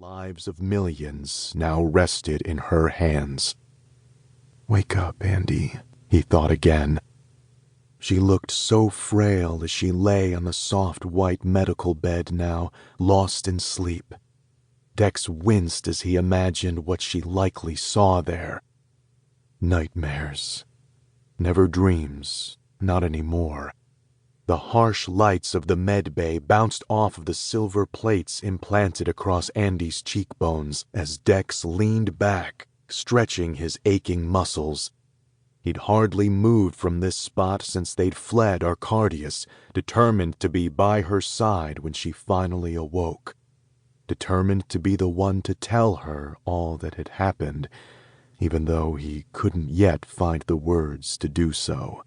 lives of millions now rested in her hands. "Wake up, Andy," he thought again. She looked so frail as she lay on the soft white medical bed now, lost in sleep. Dex winced as he imagined what she likely saw there. Nightmares. Never dreams, not anymore. The harsh lights of the med bay bounced off of the silver plates implanted across Andy's cheekbones as Dex leaned back, stretching his aching muscles. He'd hardly moved from this spot since they'd fled Arcadius, determined to be by her side when she finally awoke. Determined to be the one to tell her all that had happened, even though he couldn't yet find the words to do so.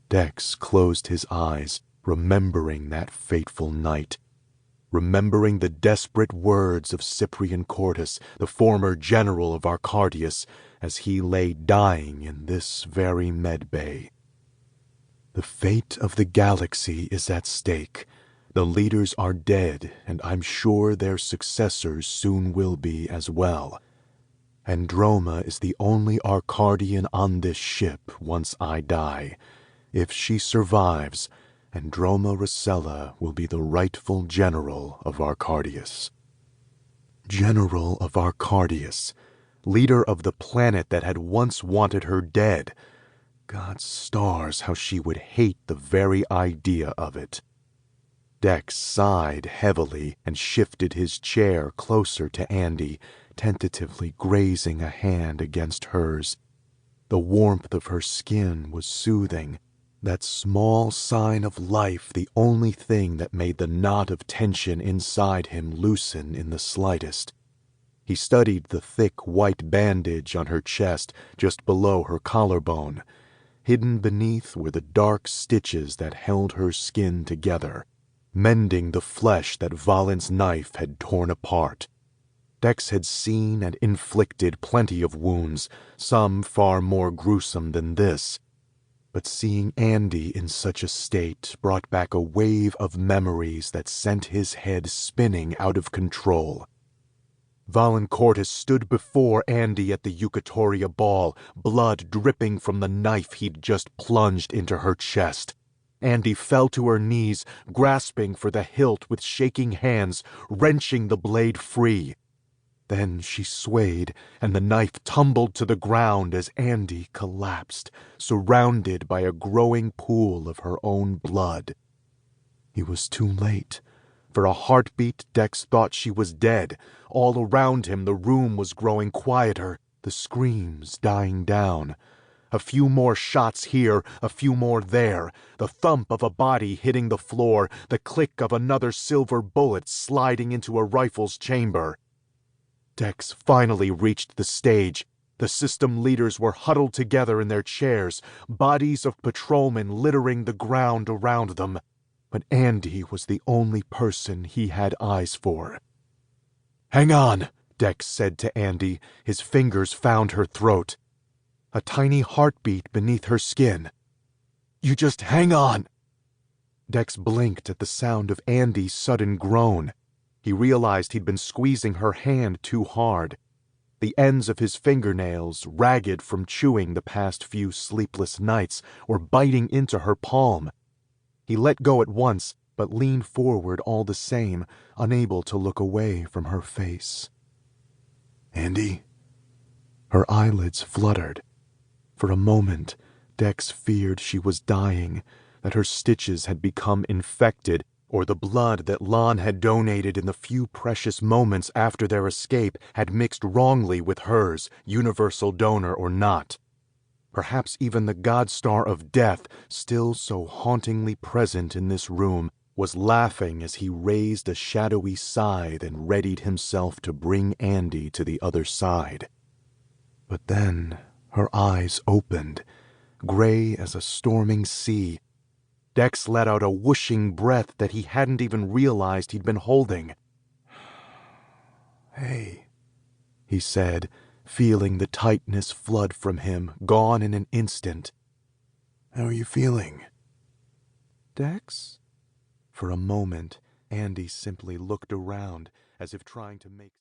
Dex closed his eyes, remembering that fateful night, remembering the desperate words of Cyprian Cordus, the former general of Arcadius, as he lay dying in this very medbay. The fate of the galaxy is at stake. The leaders are dead, and I'm sure their successors soon will be as well. Androma is the only Arcadian on this ship once I die. If she survives, Androma Racella will be the rightful general of Arcadius. General of Arcadius, leader of the planet that had once wanted her dead. God stars, how she would hate the very idea of it. Dex sighed heavily and shifted his chair closer to Andy, tentatively grazing a hand against hers. The warmth of her skin was soothing. That small sign of life, the only thing that made the knot of tension inside him loosen in the slightest. He studied the thick white bandage on her chest just below her collarbone. Hidden beneath were the dark stitches that held her skin together, mending the flesh that Valen's knife had torn apart. Dex had seen and inflicted plenty of wounds, some far more gruesome than this. But seeing Andy in such a state brought back a wave of memories that sent his head spinning out of control. Valen Cortis stood before Andy at the Eucatoria ball, blood dripping from the knife he'd just plunged into her chest. Andy fell to her knees, grasping for the hilt with shaking hands, wrenching the blade free. Then she swayed, and the knife tumbled to the ground as Andy collapsed, surrounded by a growing pool of her own blood. He was too late. For a heartbeat, Dex thought she was dead. All around him the room was growing quieter, the screams dying down. A few more shots here, a few more there, the thump of a body hitting the floor, the click of another silver bullet sliding into a rifle's chamber. Dex finally reached the stage. The system leaders were huddled together in their chairs, bodies of patrolmen littering the ground around them. But Andy was the only person he had eyes for. "Hang on," Dex said to Andy. His fingers found her throat. A tiny heartbeat beneath her skin. "You just hang on." Dex blinked at the sound of Andy's sudden groan. He realized he'd been squeezing her hand too hard. The ends of his fingernails, ragged from chewing the past few sleepless nights, were biting into her palm. He let go at once, but leaned forward all the same, unable to look away from her face. "Andy?" Her eyelids fluttered. For a moment, Dex feared she was dying, that her stitches had become infected, or the blood that Lon had donated in the few precious moments after their escape had mixed wrongly with hers, universal donor or not. Perhaps even the God-Star of Death, still so hauntingly present in this room, was laughing as he raised a shadowy scythe and readied himself to bring Andy to the other side. But then her eyes opened, gray as a storming sea. Dex let out a whooshing breath that he hadn't even realized he'd been holding. "Hey," he said, feeling the tightness flood from him, gone in an instant. "How are you feeling?" "Dex?" For a moment, Andy simply looked around, as if trying to make